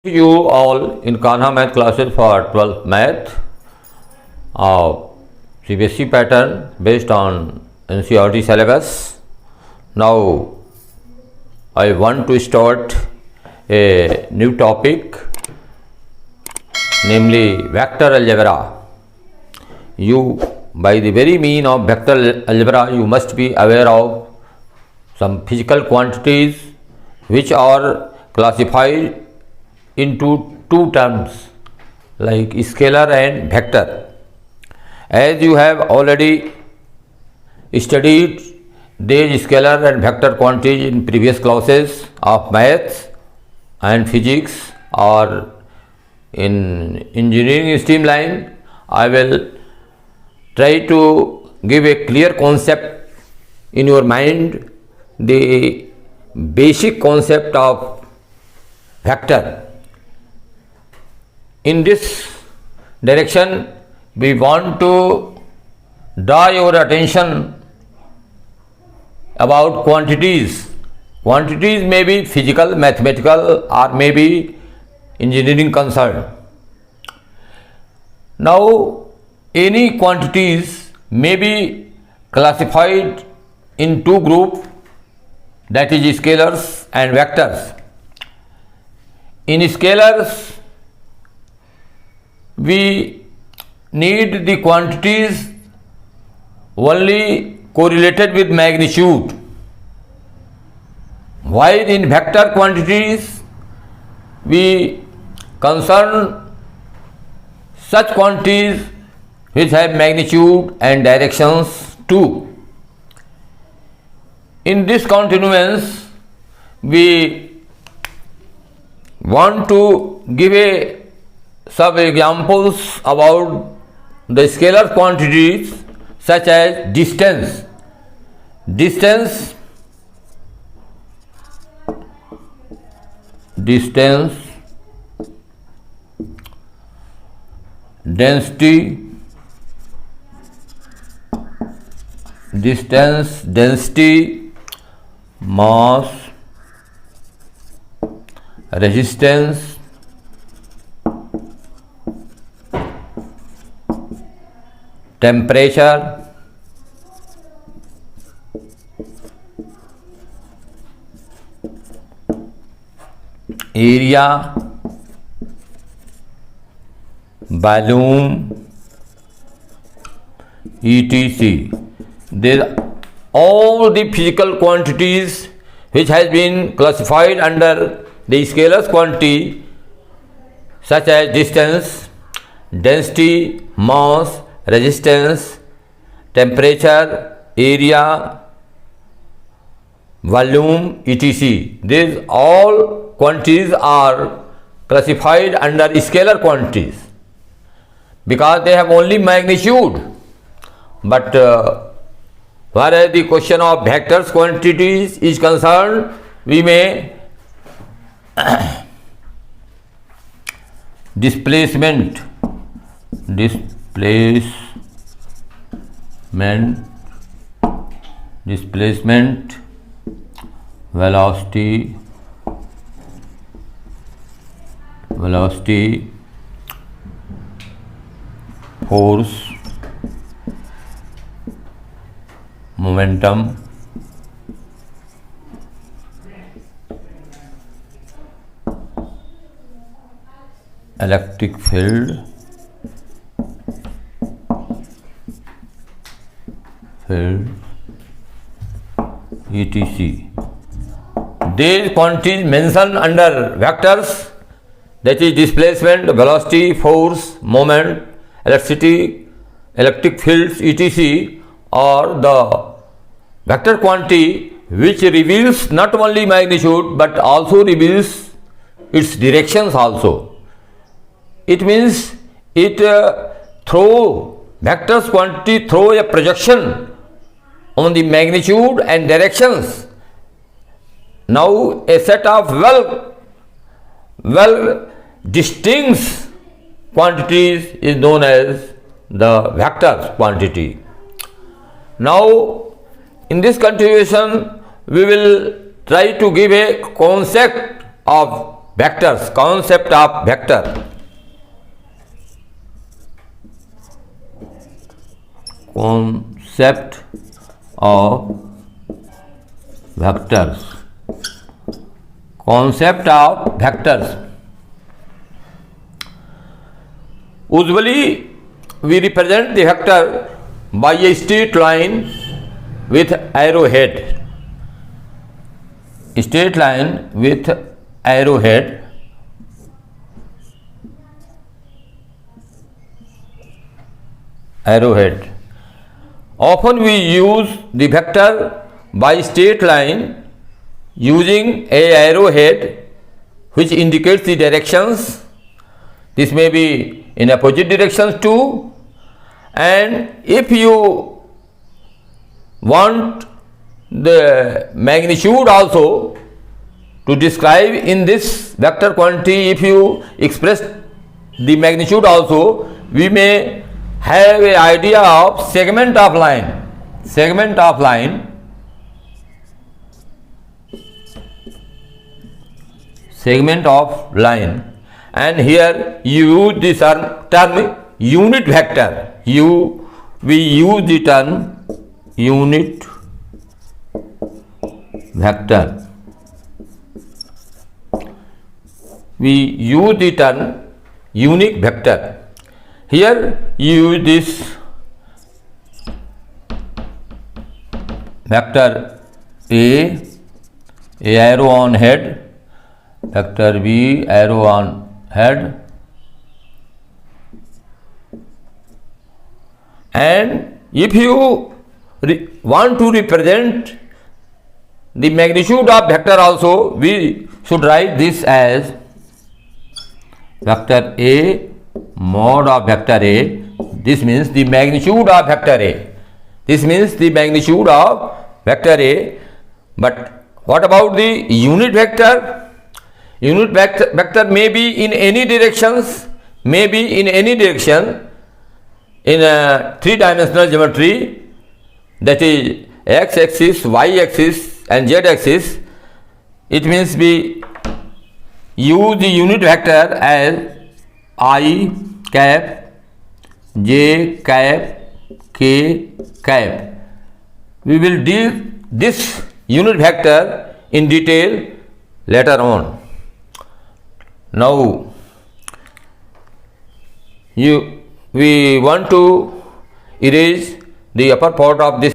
You all in Kanha math classes for 12th math CBSE pattern based on NCERT syllabus. Now I want to start a new topic, namely vector algebra. You, by the very mean of vector algebra, you must be aware of some physical quantities which are classified into two terms like scalar and vector. As you have already studied these scalar and vector quantities in previous classes of maths and physics or in engineering streamline, I will try to give a clear concept in your mind, the basic concept of vector. In this direction, we want to draw your attention about quantities. Quantities may be physical, mathematical, or may be engineering concern. Now, any quantities may be classified in two groups, that is scalars and vectors. In scalars, we need the quantities only correlated with magnitude, while in vector quantities we concern such quantities which have magnitude and directions too. In this continuance, we want to give some examples about the scalar quantities such as distance. Distance, density, mass, resistance, temperature, area, volume, etc. These all the physical quantities which has been classified under the scalar quantity such as distance, density, mass, resistance, temperature, area, volume, etc. These all quantities are classified under scalar quantities because they have only magnitude. But whereas the question of vectors quantities is concerned, we may displacement, velocity, force, momentum, electric field, etc. These quantities mentioned under vectors, that is displacement, velocity, force, moment, electricity, electric fields, etc. are the vector quantity which reveals not only magnitude but also reveals its directions also. It means vectors quantity throw a projection on the magnitude and directions. Now a set of well distinct quantities is known as the vector quantity. Now in this continuation we will try to give a concept of vectors, concept of vector. Concept of vectors. Concept of vectors. Usually we represent the vector by a straight line with arrowhead. Straight line with arrowhead. Arrowhead. Often we use the vector by straight line using a arrowhead which indicates the directions. This may be in opposite directions too, and if you want the magnitude also to describe in this vector quantity, if you express the magnitude also, we may have an idea of segment of line. Segment of line. Segment of line. And here you use this term unit vector. We use the term unit vector. We use the term unique vector. Here you use this vector A, arrow on head, vector B, arrow on head, and if you want to represent the magnitude of vector also, we should write this as vector A mod of vector A. This means the magnitude of vector A. This means the magnitude of vector A. But what about the unit vector? Unit vector may be in any directions, may be in any direction in a three-dimensional geometry, that is x-axis, y-axis and z-axis. It means we use the unit vector as I cap, j cap, k cap. We will deal this unit vector in detail later on. Now we want to erase the upper part of this.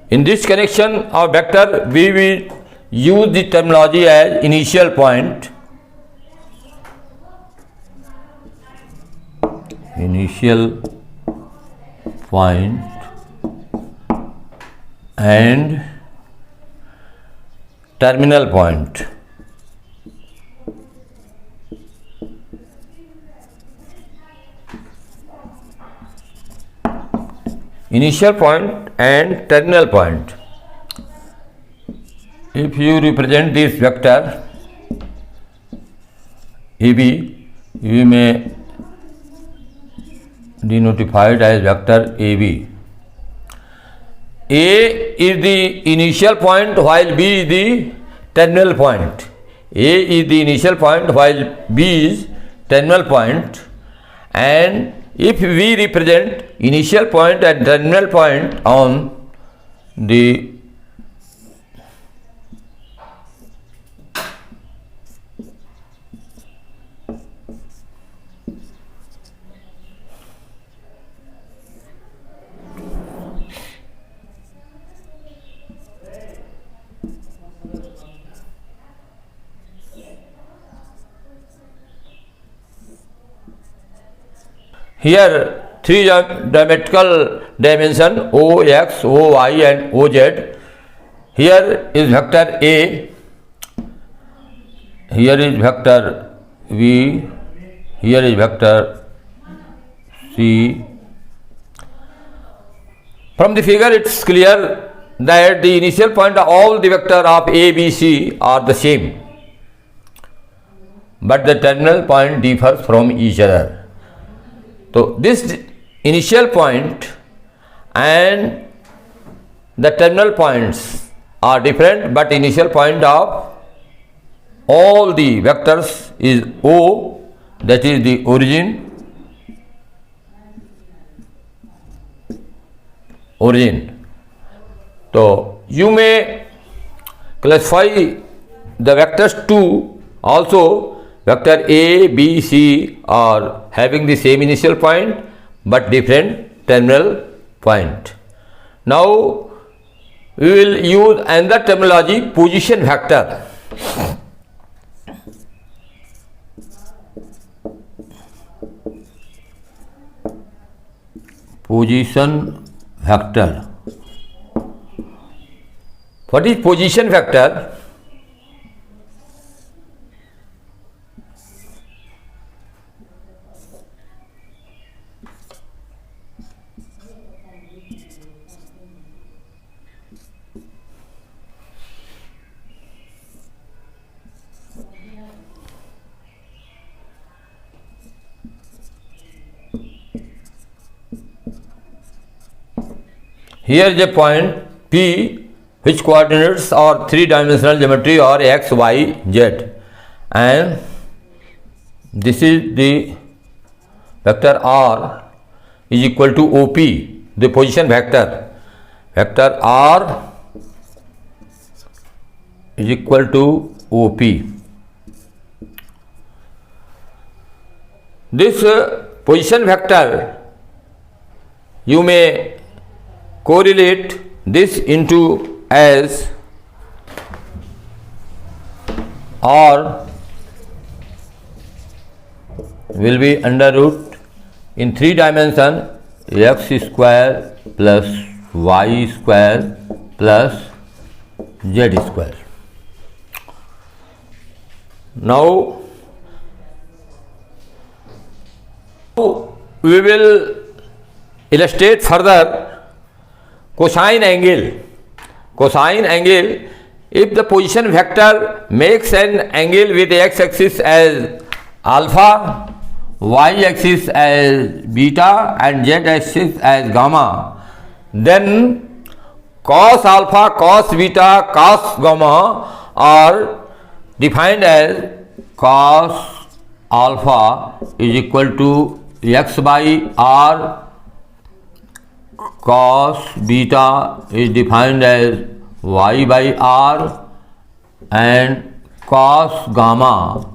In this connection of vector, we will use the terminology as initial point. Initial point and terminal point. Initial point and terminal point. If you represent this vector AB, you may denotify it as vector AB. A is the initial point while B is the terminal point. A is the initial point while B is terminal point, and if we represent initial point and terminal point on the here three geometrical dimension OX, OY and OZ. Here is vector A, here is vector V, here is vector C. From the figure it is clear that the initial point of all the vector of A, B, C are the same, but the terminal point differs from each other. So this initial point and the terminal points are different, but initial point of all the vectors is O, that is the origin. So you may classify the vectors to also vector A, B, C are having the same initial point but different terminal point. Now we will use another terminology, position vector. Position vector. What is position vector? Here is a point P which coordinates are three-dimensional geometry or x, y, z, and this is the vector R is equal to OP, the position vector. Vector R is equal to OP. This position vector, you may correlate this into as R will be under root in 3 dimension x square plus y square plus z square. Now we will illustrate further cosine angle. Cosine angle, if the position vector makes an angle with the x-axis as alpha, y-axis as beta and z-axis as gamma, then cos alpha, cos beta, cos gamma are defined as cos alpha is equal to x by r, cos beta is defined as y by r, and cos gamma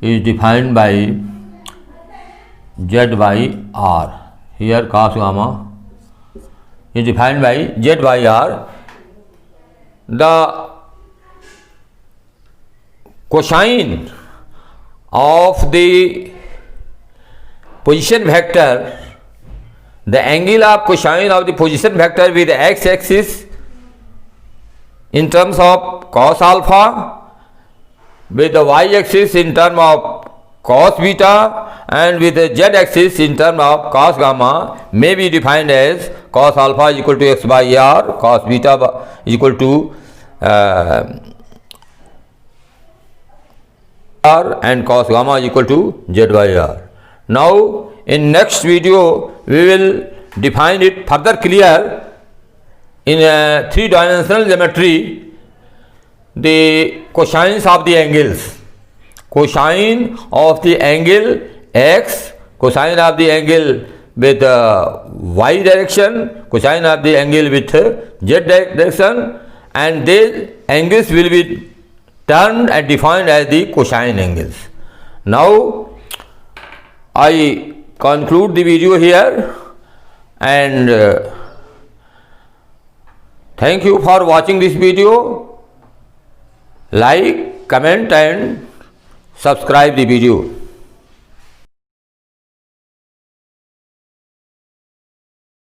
is defined by z by r. Here cos gamma is defined by z by r. The cosine of the position vector, the angle of cosine of the position vector with the x-axis in terms of cos alpha, with the y-axis in terms of cos beta, and with the z-axis in terms of cos gamma may be defined as cos alpha is equal to x by r, cos beta is equal to r, and cos gamma is equal to z by r. Now in next video we will define it further clear in a 3-dimensional geometry, the cosines of the angles. Cosine of the angle x, cosine of the angle with y direction, cosine of the angle with z direction, and these angles will be turned and defined as the cosine angles. Now I conclude the video here, and thank you for watching this video. Like, comment and subscribe the video.